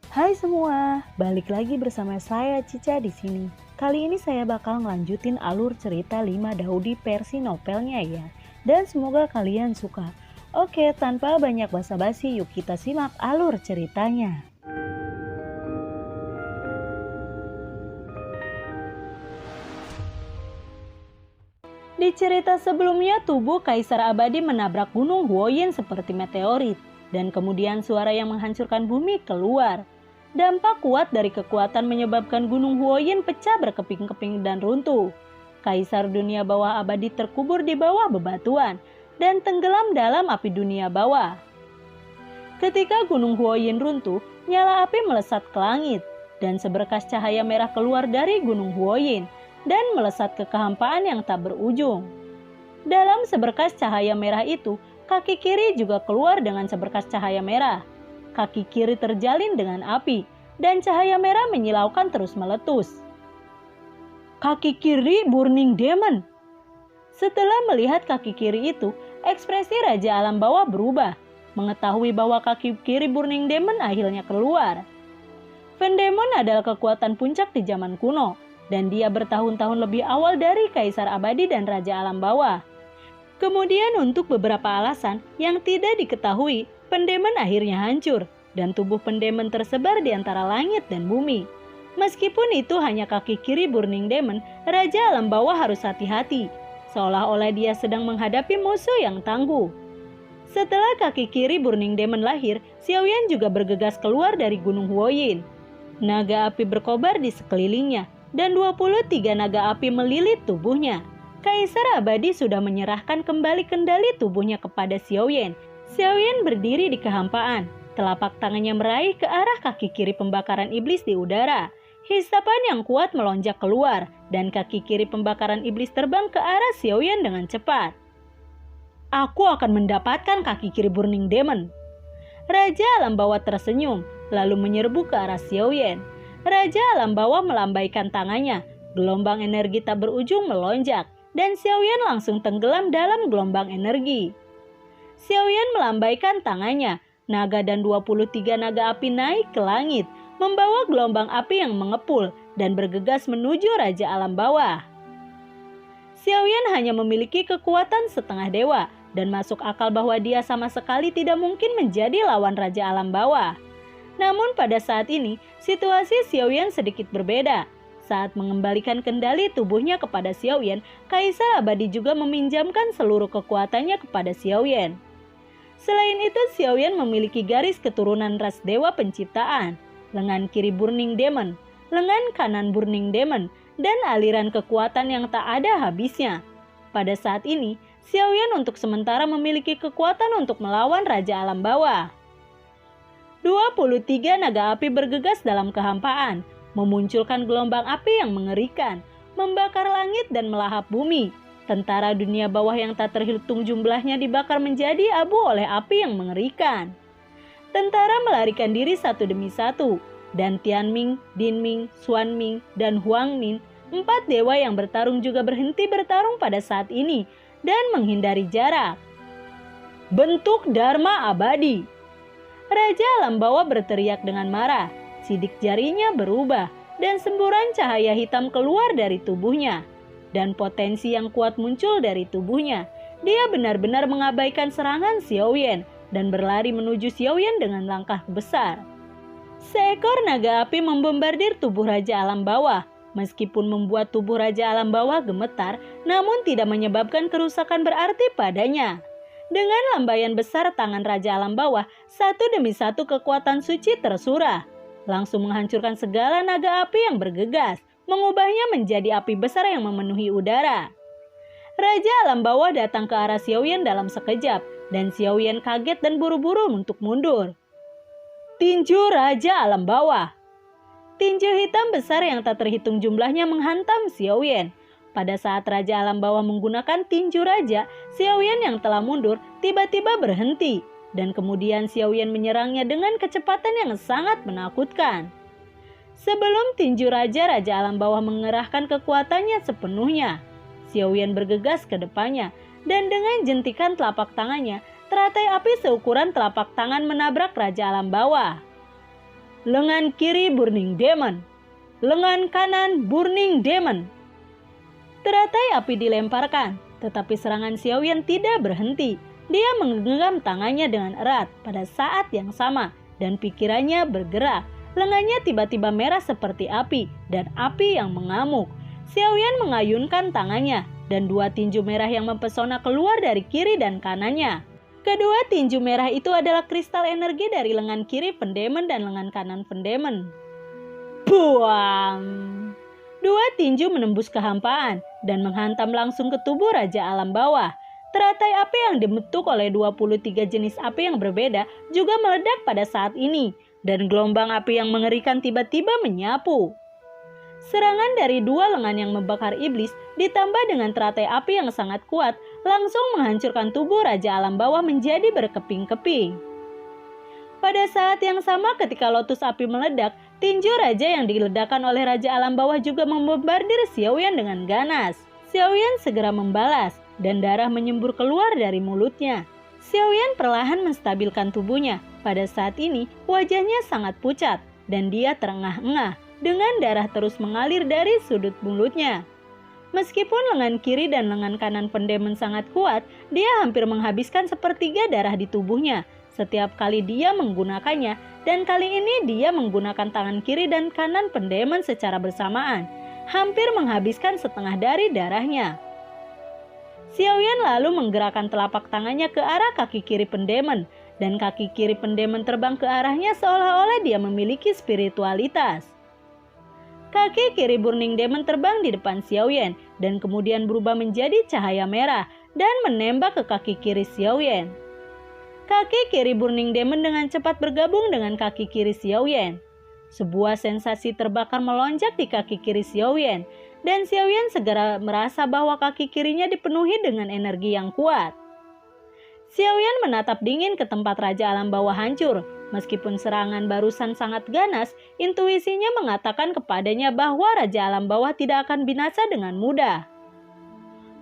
Hai semua, balik lagi bersama saya Cica di sini. Kali ini saya bakal ngelanjutin alur cerita 5 Daudi versi novelnya ya. Dan semoga kalian suka. Oke, tanpa banyak basa-basi, yuk kita simak alur ceritanya. Di cerita sebelumnya, tubuh Kaisar Abadi menabrak gunung Huoyin seperti meteorit. Dan kemudian suara yang menghancurkan bumi keluar. Dampak kuat dari kekuatan menyebabkan gunung Huoyin pecah berkeping-keping dan runtuh. Kaisar dunia bawah abadi terkubur di bawah bebatuan dan tenggelam dalam api dunia bawah. Ketika gunung Huoyin runtuh, nyala api melesat ke langit dan seberkas cahaya merah keluar dari gunung Huoyin dan melesat ke kehampaan yang tak berujung. Dalam seberkas cahaya merah itu, kaki kiri juga keluar dengan seberkas cahaya merah. Kaki kiri terjalin dengan api, dan cahaya merah menyilaukan terus meletus. Kaki kiri Burning Demon. Setelah melihat kaki kiri itu, ekspresi Raja Alam Bawah berubah. Mengetahui bahwa kaki kiri Burning Demon akhirnya keluar. Vendemon adalah kekuatan puncak di zaman kuno, dan dia bertahun-tahun lebih awal dari Kaisar Abadi dan Raja Alam Bawah. Kemudian untuk beberapa alasan yang tidak diketahui, Pendemon akhirnya hancur dan tubuh Pendemon tersebar di antara langit dan bumi. Meskipun itu hanya kaki kiri Burning Demon, Raja Alam Bawah harus hati-hati, seolah-olah dia sedang menghadapi musuh yang tangguh. Setelah kaki kiri Burning Demon lahir, Xiaoyan juga bergegas keluar dari Gunung Huoyin. Naga api berkobar di sekelilingnya dan 23 naga api melilit tubuhnya. Kaisar Abadi sudah menyerahkan kembali kendali tubuhnya kepada Xiaoyan. Xiaoyan berdiri di kehampaan, telapak tangannya meraih ke arah kaki kiri pembakaran iblis di udara. Hisapan yang kuat melonjak keluar, dan kaki kiri pembakaran iblis terbang ke arah Xiaoyan dengan cepat. Aku akan mendapatkan kaki kiri Burning Demon. Raja Alam Bawah tersenyum, lalu menyerbu ke arah Xiaoyan. Raja Alam Bawah melambaikan tangannya, gelombang energi tak berujung melonjak, dan Xiaoyan langsung tenggelam dalam gelombang energi. Xiaoyan melambaikan tangannya, naga dan 23 naga api naik ke langit, membawa gelombang api yang mengepul dan bergegas menuju Raja Alam Bawah. Xiaoyan hanya memiliki kekuatan setengah dewa dan masuk akal bahwa dia sama sekali tidak mungkin menjadi lawan Raja Alam Bawah. Namun pada saat ini, situasi Xiaoyan sedikit berbeda. Saat mengembalikan kendali tubuhnya kepada Xiaoyan, Kaisar Abadi juga meminjamkan seluruh kekuatannya kepada Xiaoyan. Selain itu, Xiaoyan memiliki garis keturunan ras dewa penciptaan, lengan kiri Burning Demon, lengan kanan Burning Demon, dan aliran kekuatan yang tak ada habisnya. Pada saat ini, Xiaoyan untuk sementara memiliki kekuatan untuk melawan Raja Alam Bawah. 23 naga api bergegas dalam kehampaan, memunculkan gelombang api yang mengerikan, membakar langit dan melahap bumi. Tentara dunia bawah yang tak terhitung jumlahnya dibakar menjadi abu oleh api yang mengerikan. Tentara melarikan diri satu demi satu, dan Tianming, Dinming, Xuanming, dan Huangmin, 4 dewa yang bertarung juga berhenti bertarung pada saat ini dan menghindari jarak. Bentuk Dharma Abadi. Raja Alam Bawah berteriak dengan marah. Sidik jarinya berubah dan semburan cahaya hitam keluar dari tubuhnya. Dan potensi yang kuat muncul dari tubuhnya. Dia benar-benar mengabaikan serangan Xiaoyan dan berlari menuju Xiaoyan dengan langkah besar. Seekor naga api membombardir tubuh Raja Alam Bawah. Meskipun membuat tubuh Raja Alam Bawah gemetar, namun tidak menyebabkan kerusakan berarti padanya. Dengan lambaian besar tangan Raja Alam Bawah, satu demi satu kekuatan suci tersurah. Langsung menghancurkan segala naga api yang bergegas, mengubahnya menjadi api besar yang memenuhi udara. Raja Alam Bawah datang ke arah Xiaoyan dalam sekejap, dan Xiaoyan kaget dan buru-buru untuk mundur. Tinju Raja Alam Bawah. Tinju hitam besar yang tak terhitung jumlahnya menghantam Xiaoyan. Pada saat Raja Alam Bawah menggunakan tinju raja, Xiaoyan yang telah mundur tiba-tiba berhenti. Dan kemudian Xiaoyan menyerangnya dengan kecepatan yang sangat menakutkan. Sebelum tinju Raja Alam Bawah mengerahkan kekuatannya sepenuhnya, Xiaoyan bergegas ke depannya, dan dengan jentikan telapak tangannya, teratai api seukuran telapak tangan menabrak Raja Alam Bawah. lengan kiri Burning Demon, lengan kanan Burning Demon. Teratai api dilemparkan, tetapi serangan Xiaoyan tidak berhenti. Dia menggenggam tangannya dengan erat pada saat yang sama dan pikirannya bergerak. Lengannya tiba-tiba merah seperti api dan api yang mengamuk. Xiaoyan mengayunkan tangannya dan dua tinju merah yang mempesona keluar dari kiri dan kanannya. Kedua tinju merah itu adalah kristal energi dari lengan kiri Pendemon dan lengan kanan Pendemon. Buang! Dua tinju menembus kehampaan dan menghantam langsung ke tubuh Raja Alam Bawah. Teratai api yang dibentuk oleh 23 jenis api yang berbeda juga meledak pada saat ini, dan gelombang api yang mengerikan tiba-tiba menyapu. Serangan dari dua lengan yang membakar iblis ditambah dengan teratai api yang sangat kuat langsung menghancurkan tubuh Raja Alam Bawah menjadi berkeping-keping. Pada saat yang sama ketika lotus api meledak, tinju raja yang diledakkan oleh Raja Alam Bawah juga membombardir Xiaoyan dengan ganas. Xiaoyan segera membalas dan darah menyembur keluar dari mulutnya. Xiaoyan perlahan menstabilkan tubuhnya. Pada saat ini wajahnya sangat pucat dan dia terengah-engah dengan darah terus mengalir dari sudut mulutnya. Meskipun lengan kiri dan lengan kanan Pendemon sangat kuat, dia hampir menghabiskan sepertiga darah di tubuhnya setiap kali dia menggunakannya, dan kali ini dia menggunakan tangan kiri dan kanan Pendemon secara bersamaan, hampir menghabiskan setengah dari darahnya. Xiaoyan lalu menggerakkan telapak tangannya ke arah kaki kiri Pendemon, dan kaki kiri Pendemon terbang ke arahnya seolah-olah dia memiliki spiritualitas. Kaki kiri Burning Demon terbang di depan Xiaoyan, dan kemudian berubah menjadi cahaya merah dan menembak ke kaki kiri Xiaoyan. Kaki kiri Burning Demon dengan cepat bergabung dengan kaki kiri Xiaoyan. Sebuah sensasi terbakar melonjak di kaki kiri Xiaoyan, dan Xiaoyan segera merasa bahwa kaki kirinya dipenuhi dengan energi yang kuat. Xiaoyan menatap dingin ke tempat Raja Alam Bawah hancur. Meskipun serangan barusan sangat ganas, intuisinya mengatakan kepadanya bahwa Raja Alam Bawah tidak akan binasa dengan mudah.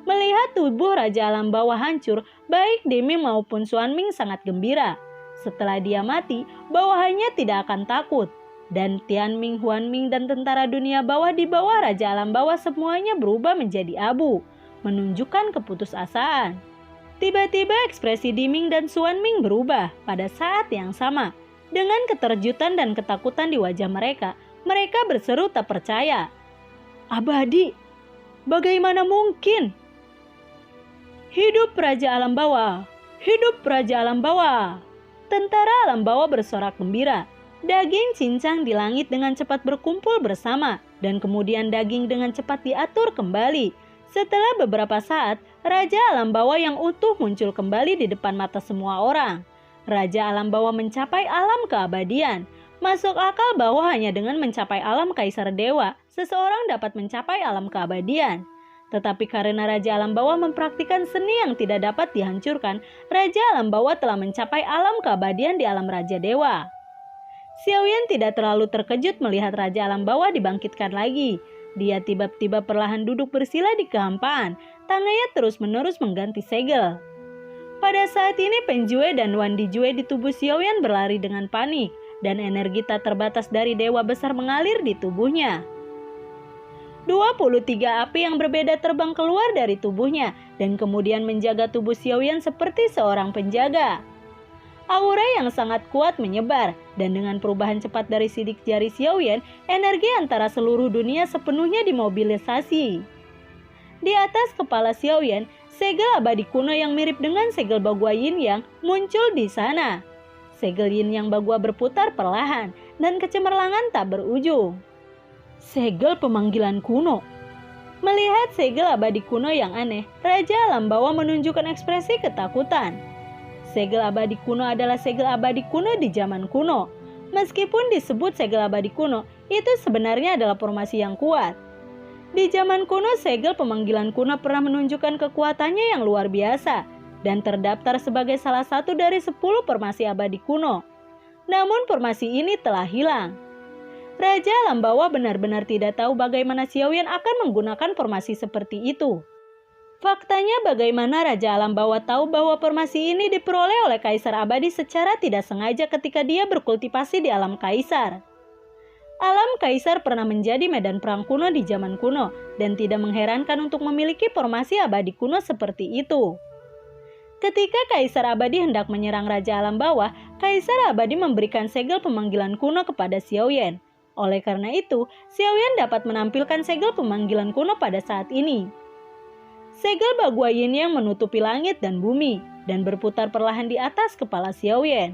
Melihat tubuh Raja Alam Bawah hancur, baik Deming maupun Xuanming sangat gembira. Setelah dia mati, bawahannya tidak akan takut. Dan Tianming, Huanming, dan tentara dunia bawah di bawah Raja Alam Bawah semuanya berubah menjadi abu, menunjukkan keputusasaan. Tiba-tiba ekspresi Deming dan Xuanming berubah pada saat yang sama. Dengan keterkejutan dan ketakutan di wajah mereka, mereka berseru tak percaya. Abadi, bagaimana mungkin? Hidup Raja Alam Bawah! Hidup Raja Alam Bawah! Tentara Alam Bawah bersorak gembira. Daging cincang di langit dengan cepat berkumpul bersama, dan kemudian daging dengan cepat diatur kembali. Setelah beberapa saat, Raja Alam Bawah yang utuh muncul kembali di depan mata semua orang. Raja Alam Bawah mencapai alam keabadian. Masuk akal bahwa hanya dengan mencapai alam Kaisar Dewa, seseorang dapat mencapai alam keabadian. Tetapi karena Raja Alam Bawah mempraktikkan seni yang tidak dapat dihancurkan, Raja Alam Bawah telah mencapai alam keabadian di alam Raja Dewa. Xiaoyan tidak terlalu terkejut melihat Raja Alam Bawah dibangkitkan lagi. Dia tiba-tiba perlahan duduk bersila di kehampaan, tangannya terus-menerus mengganti segel. Pada saat ini Penjue dan Wan Dijue di tubuh Xiaoyan berlari dengan panik, dan energi tak terbatas dari dewa besar mengalir di tubuhnya. 23 api yang berbeda terbang keluar dari tubuhnya dan kemudian menjaga tubuh Xiaoyan seperti seorang penjaga. Aura yang sangat kuat menyebar, dan dengan perubahan cepat dari sidik jari Xiaoyan, energi antara seluruh dunia sepenuhnya dimobilisasi. Di atas kepala Xiaoyan, segel abadi kuno yang mirip dengan segel Bagua Yin Yang muncul di sana. Segel Yin Yang Bagua berputar perlahan, dan kecemerlangan tak berujung. Segel pemanggilan kuno. Melihat segel abadi kuno yang aneh, Raja Alam Bawah menunjukkan ekspresi ketakutan. Segel abadi kuno adalah segel abadi kuno di zaman kuno. Meskipun disebut segel abadi kuno, itu sebenarnya adalah formasi yang kuat. Di zaman kuno, segel pemanggilan kuno pernah menunjukkan kekuatannya yang luar biasa dan terdaftar sebagai salah satu dari 10 formasi abadi kuno. Namun formasi ini telah hilang. Raja Alam Bawah benar-benar tidak tahu bagaimana Xiaoyan akan menggunakan formasi seperti itu. Faktanya bagaimana Raja Alam Bawah tahu bahwa formasi ini diperoleh oleh Kaisar Abadi secara tidak sengaja ketika dia berkultivasi di alam Kaisar. Alam Kaisar pernah menjadi medan perang kuno di zaman kuno dan tidak mengherankan untuk memiliki formasi abadi kuno seperti itu. Ketika Kaisar Abadi hendak menyerang Raja Alam Bawah, Kaisar Abadi memberikan segel pemanggilan kuno kepada Xiaoyan. Oleh karena itu, Xiaoyan dapat menampilkan segel pemanggilan kuno pada saat ini. Segel Bagua Yin yang menutupi langit dan bumi dan berputar perlahan di atas kepala Xiaoyan.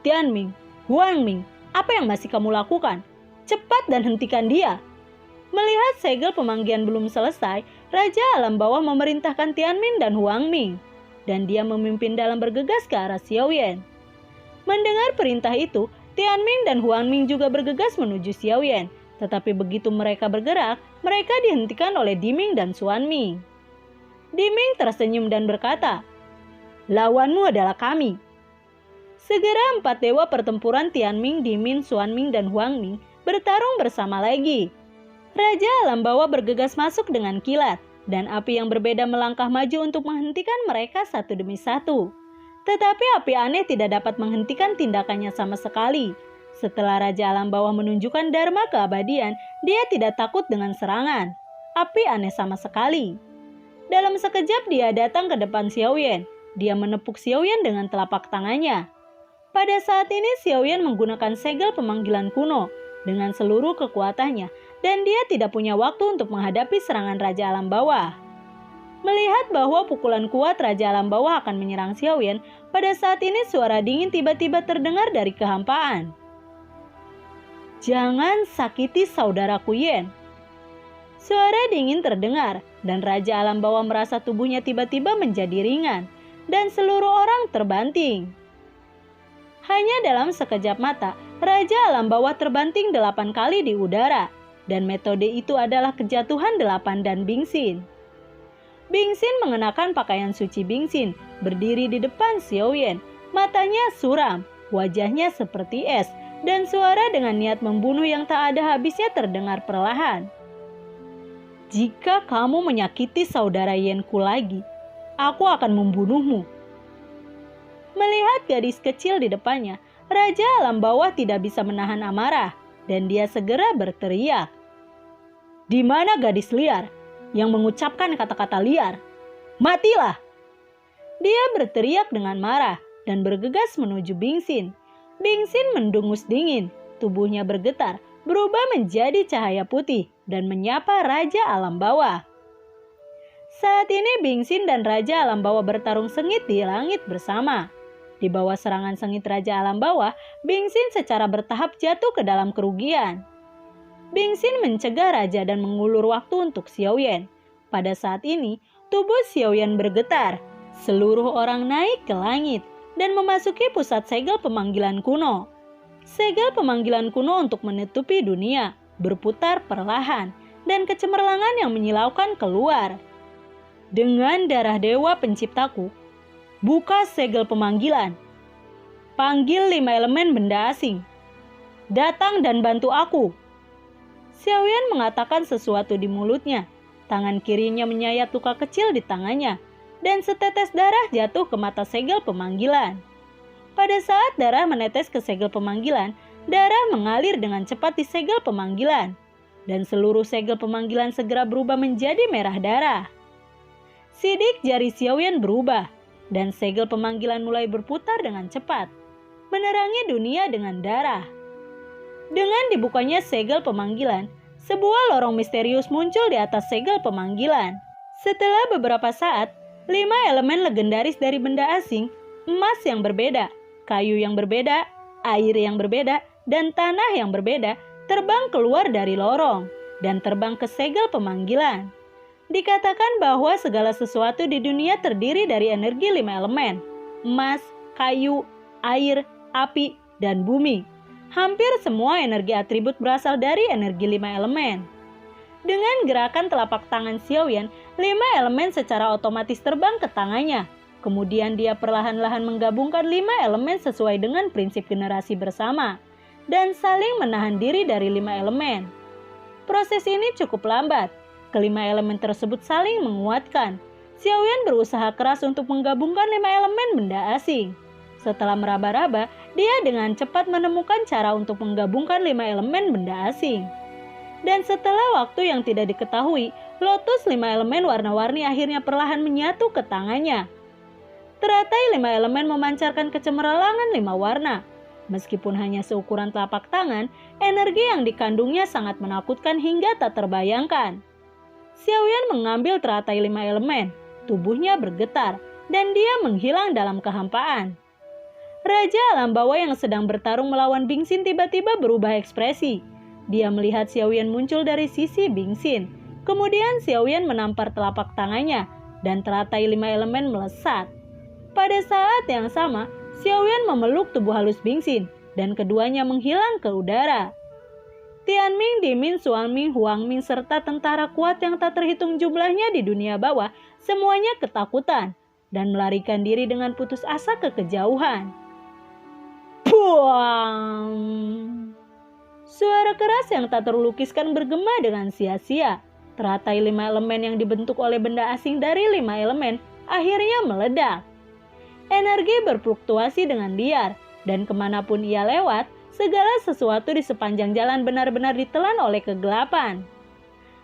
Tianming, Huangming, apa yang masih kamu lakukan? Cepat dan hentikan dia. Melihat segel pemanggilan belum selesai, Raja Alam Bawah memerintahkan Tianming dan Huangming, dan dia memimpin dalam bergegas ke arah Xiaoyan. Mendengar perintah itu, Tianming dan Huangming juga bergegas menuju Xiaoyan. Tetapi begitu mereka bergerak, mereka dihentikan oleh Diming dan Xuanming. Diming tersenyum dan berkata, "Lawanmu adalah kami." Segera 4 dewa pertempuran Tianming, Diming, Xuanming, dan Huangming bertarung bersama lagi. Raja Alam Bawah bergegas masuk dengan kilat, dan api yang berbeda melangkah maju untuk menghentikan mereka satu demi satu. Tetapi api aneh tidak dapat menghentikan tindakannya sama sekali. Setelah Raja Alam Bawah menunjukkan dharma keabadian, dia tidak takut dengan serangan. Api aneh sama sekali. Dalam sekejap dia datang ke depan Xiaoyan. Dia menepuk Xiaoyan dengan telapak tangannya. Pada saat ini Xiaoyan menggunakan segel pemanggilan kuno dengan seluruh kekuatannya, dan dia tidak punya waktu untuk menghadapi serangan Raja Alam Bawah. Melihat bahwa pukulan kuat Raja Alam Bawah akan menyerang Xiaoyan, pada saat ini suara dingin tiba-tiba terdengar dari kehampaan. "Jangan sakiti saudaraku Yen." Suara dingin terdengar dan Raja Alam Bawah merasa tubuhnya tiba-tiba menjadi ringan dan seluruh orang terbanting. Hanya dalam sekejap mata, Raja Alam Bawah terbanting 8 kali di udara, dan metode itu adalah kejatuhan 8 dan Bingxin. Bingxin mengenakan pakaian suci Bingxin, berdiri di depan Xiaoyan. Matanya suram, wajahnya seperti es, dan suara dengan niat membunuh yang tak ada habisnya terdengar perlahan. "Jika kamu menyakiti saudara Yenku lagi, aku akan membunuhmu." Melihat gadis kecil di depannya, Raja Alam Bawah tidak bisa menahan amarah, dan dia segera berteriak, "Di mana gadis liar yang mengucapkan kata-kata liar? Matilah!" Dia berteriak dengan marah dan bergegas menuju Bingxin. Bingxin mendengus dingin, tubuhnya bergetar, berubah menjadi cahaya putih dan menyapa Raja Alam Bawah. Saat ini Bingxin dan Raja Alam Bawah bertarung sengit di langit bersama. Di bawah serangan sengit Raja Alam Bawah, Bingxin secara bertahap jatuh ke dalam kerugian. Bingxin mencegah Raja dan mengulur waktu untuk Xiaoyan. Pada saat ini, tubuh Xiaoyan bergetar. Seluruh orang naik ke langit dan memasuki pusat segel pemanggilan kuno. Segel pemanggilan kuno untuk menutupi dunia, berputar perlahan, dan kecemerlangan yang menyilaukan keluar. "Dengan darah dewa penciptaku, buka segel pemanggilan. Panggil 5 elemen benda asing. Datang dan bantu aku." Xiaoyan mengatakan sesuatu di mulutnya. Tangan kirinya menyayat luka kecil di tangannya, dan setetes darah jatuh ke mata segel pemanggilan. Pada saat darah menetes ke segel pemanggilan, darah mengalir dengan cepat di segel pemanggilan, dan seluruh segel pemanggilan segera berubah menjadi merah darah. Sidik jari Xiaoyan berubah, dan segel pemanggilan mulai berputar dengan cepat, menerangi dunia dengan darah. Dengan dibukanya segel pemanggilan, sebuah lorong misterius muncul di atas segel pemanggilan. Setelah beberapa saat, 5 elemen legendaris dari benda asing, emas yang berbeda, kayu yang berbeda, air yang berbeda, dan tanah yang berbeda terbang keluar dari lorong dan terbang ke segel pemanggilan. Dikatakan bahwa segala sesuatu di dunia terdiri dari energi 5 elemen, emas, kayu, air, api, dan bumi. Hampir semua energi atribut berasal dari energi 5 elemen. Dengan gerakan telapak tangan Xiaoyan, 5 elemen secara otomatis terbang ke tangannya. Kemudian dia perlahan-lahan menggabungkan 5 elemen sesuai dengan prinsip generasi bersama dan saling menahan diri dari 5 elemen. Proses ini cukup lambat. Kelima elemen tersebut saling menguatkan. Xiaoyan berusaha keras untuk menggabungkan 5 elemen benda asing. Setelah meraba-raba, dia dengan cepat menemukan cara untuk menggabungkan 5 elemen benda asing. Dan setelah waktu yang tidak diketahui, lotus 5 elemen warna-warni akhirnya perlahan menyatu ke tangannya. Teratai 5 elemen memancarkan kecemerlangan 5 warna. Meskipun hanya seukuran telapak tangan, energi yang dikandungnya sangat menakutkan hingga tak terbayangkan. Xiaoyan mengambil teratai 5 elemen, tubuhnya bergetar, dan dia menghilang dalam kehampaan. Raja alam bawah yang sedang bertarung melawan Bingxin tiba-tiba berubah ekspresi. Dia melihat Xiaoyan muncul dari sisi Bingxin. Kemudian Xiaoyan menampar telapak tangannya, dan teratai 5 elemen melesat. Pada saat yang sama, Xiaoyan memeluk tubuh halus Bingxin, dan keduanya menghilang ke udara. Tianming, Dimin, Xuanming, Huangming, serta tentara kuat yang tak terhitung jumlahnya di dunia bawah, semuanya ketakutan dan melarikan diri dengan putus asa ke kejauhan. Puang! Suara keras yang tak terlukiskan bergema dengan sia-sia. Teratai 5 elemen yang dibentuk oleh benda asing dari 5 elemen akhirnya meledak. Energi berfluktuasi dengan liar, dan kemanapun ia lewat, segala sesuatu di sepanjang jalan benar-benar ditelan oleh kegelapan.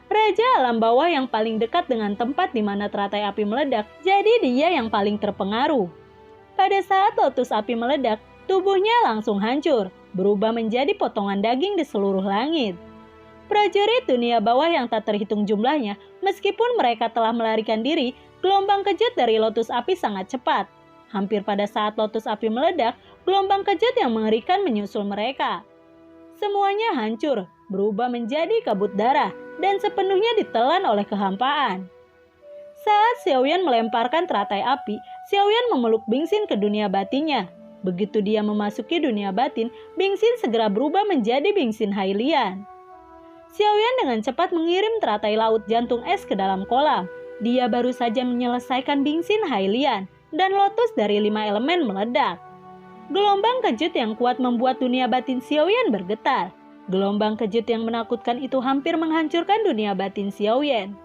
Raja alam bawah yang paling dekat dengan tempat di mana teratai api meledak, jadi dia yang paling terpengaruh. Pada saat lotus api meledak, tubuhnya langsung hancur, berubah menjadi potongan daging di seluruh langit. Prajurit dunia bawah yang tak terhitung jumlahnya, meskipun mereka telah melarikan diri, gelombang kejut dari lotus api sangat cepat. Hampir pada saat lotus api meledak, gelombang kejut yang mengerikan menyusul mereka. Semuanya hancur, berubah menjadi kabut darah, dan sepenuhnya ditelan oleh kehampaan. Saat Xiaoyan melemparkan teratai api, Xiaoyan memeluk Bingxin ke dunia batinnya. Begitu dia memasuki dunia batin, Bingxin segera berubah menjadi Bingxin Hailian. Xiaoyan dengan cepat mengirim teratai laut jantung es ke dalam kolam. Dia baru saja menyelesaikan Bingxin Hailian, dan lotus dari 5 elemen meledak. Gelombang kejut yang kuat membuat dunia batin Xiaoyan bergetar. Gelombang kejut yang menakutkan itu hampir menghancurkan dunia batin Xiaoyan.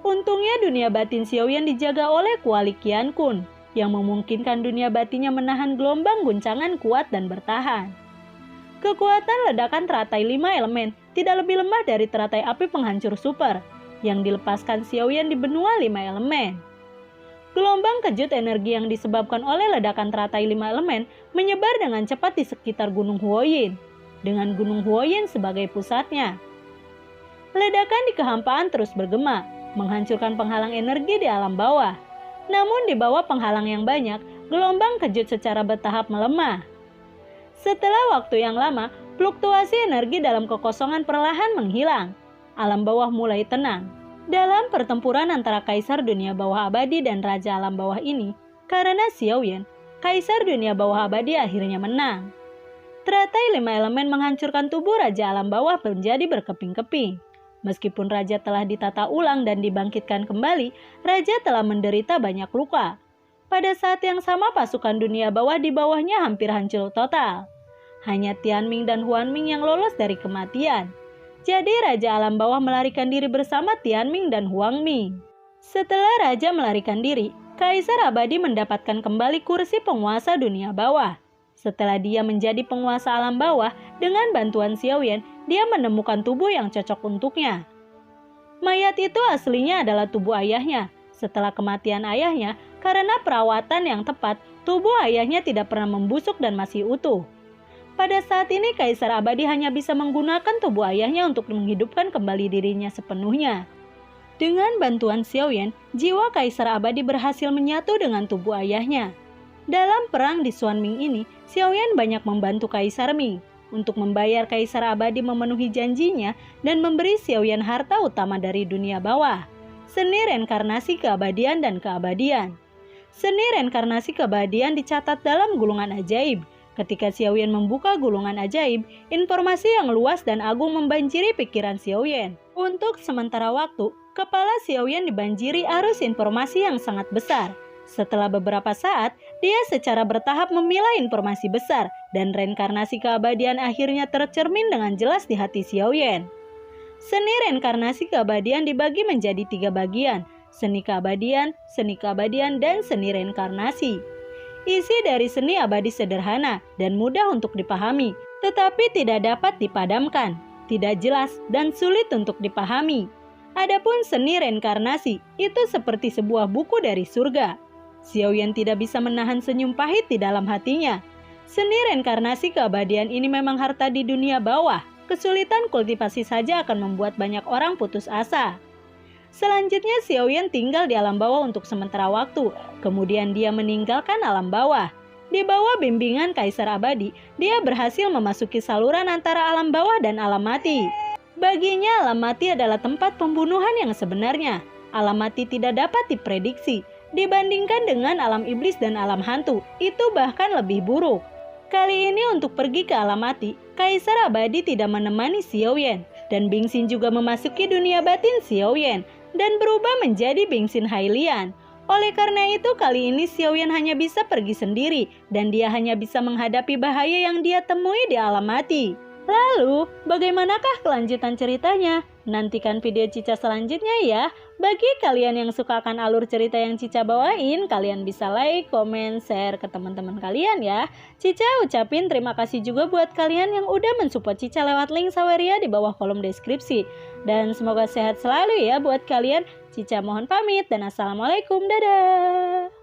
Untungnya dunia batin Xiaoyan dijaga oleh Kuali Qian Kun, yang memungkinkan dunia batinnya menahan gelombang guncangan kuat dan bertahan. Kekuatan ledakan teratai 5 elemen tidak lebih lemah dari teratai api penghancur super, yang dilepaskan Xiaoyan di benua 5 elemen. Gelombang kejut energi yang disebabkan oleh ledakan teratai 5 elemen menyebar dengan cepat di sekitar Gunung Huoyin, dengan Gunung Huoyin sebagai pusatnya. Ledakan di kehampaan terus bergema, menghancurkan penghalang energi di alam bawah. Namun di bawah penghalang yang banyak, gelombang kejut secara bertahap melemah. Setelah waktu yang lama, fluktuasi energi dalam kekosongan perlahan menghilang. Alam bawah mulai tenang. Dalam pertempuran antara Kaisar Dunia Bawah Abadi dan Raja Alam Bawah ini, karena Xiaoyan, Kaisar Dunia Bawah Abadi akhirnya menang. Teratai 5 elemen menghancurkan tubuh Raja Alam Bawah menjadi berkeping-keping. Meskipun Raja telah ditata ulang dan dibangkitkan kembali, Raja telah menderita banyak luka. Pada saat yang sama pasukan dunia bawah di bawahnya hampir hancur total. Hanya Tianming dan Huanming yang lolos dari kematian. Jadi Raja Alam Bawah melarikan diri bersama Tianming dan Huangming. Setelah Raja melarikan diri, Kaisar Abadi mendapatkan kembali kursi penguasa dunia bawah. Setelah dia menjadi penguasa alam bawah, dengan bantuan Xiaoyan, dia menemukan tubuh yang cocok untuknya. Mayat itu aslinya adalah tubuh ayahnya. Setelah kematian ayahnya, karena perawatan yang tepat, tubuh ayahnya tidak pernah membusuk dan masih utuh. Pada saat ini Kaisar Abadi hanya bisa menggunakan tubuh ayahnya untuk menghidupkan kembali dirinya sepenuhnya. Dengan bantuan Xiaoyan, jiwa Kaisar Abadi berhasil menyatu dengan tubuh ayahnya. Dalam perang di Xuanming ini, Xiaoyan banyak membantu Kaisar Ming untuk membayar Kaisar Abadi memenuhi janjinya dan memberi Xiaoyan harta utama dari dunia bawah, seni reinkarnasi keabadian dan keabadian. Seni reinkarnasi keabadian dicatat dalam gulungan ajaib. Ketika Xiaoyan membuka gulungan ajaib, informasi yang luas dan agung membanjiri pikiran Xiaoyan. Untuk sementara waktu, kepala Xiaoyan dibanjiri arus informasi yang sangat besar. Setelah beberapa saat, dia secara bertahap memilah informasi besar dan reinkarnasi keabadian akhirnya tercermin dengan jelas di hati Xiaoyan. Seni reinkarnasi keabadian dibagi menjadi 3 bagian, seni keabadian, dan seni reinkarnasi. Isi dari seni abadi sederhana dan mudah untuk dipahami, tetapi tidak dapat dipadamkan, tidak jelas dan sulit untuk dipahami. Adapun seni reinkarnasi itu seperti sebuah buku dari surga. Xiaoyan tidak bisa menahan senyum pahit di dalam hatinya. Seni reinkarnasi keabadian ini memang harta di dunia bawah. Kesulitan kultivasi saja akan membuat banyak orang putus asa. Selanjutnya Xiaoyan tinggal di alam bawah untuk sementara waktu. Kemudian dia meninggalkan alam bawah. Di bawah bimbingan Kaisar Abadi, dia berhasil memasuki saluran antara alam bawah dan alam mati. Baginya alam mati adalah tempat pembunuhan yang sebenarnya. Alam mati tidak dapat diprediksi. Dibandingkan dengan alam iblis dan alam hantu, itu bahkan lebih buruk. Kali ini untuk pergi ke alam mati, Kaisar Abadi tidak menemani Xiaoyan, dan Bingxin juga memasuki dunia batin Xiaoyan dan berubah menjadi Bingxin Hailian. Oleh karena itu kali ini Xiaoyan hanya bisa pergi sendiri dan dia hanya bisa menghadapi bahaya yang dia temui di alam mati. Lalu, bagaimanakah kelanjutan ceritanya? Nantikan video Cica selanjutnya ya. Bagi kalian yang suka akan alur cerita yang Cica bawain, kalian bisa like, komen, share ke teman-teman kalian ya. Cica ucapin terima kasih juga buat kalian yang udah mensupport Cica lewat link Saweria di bawah kolom deskripsi. Dan semoga sehat selalu ya buat kalian. Cica mohon pamit dan assalamualaikum, dadah.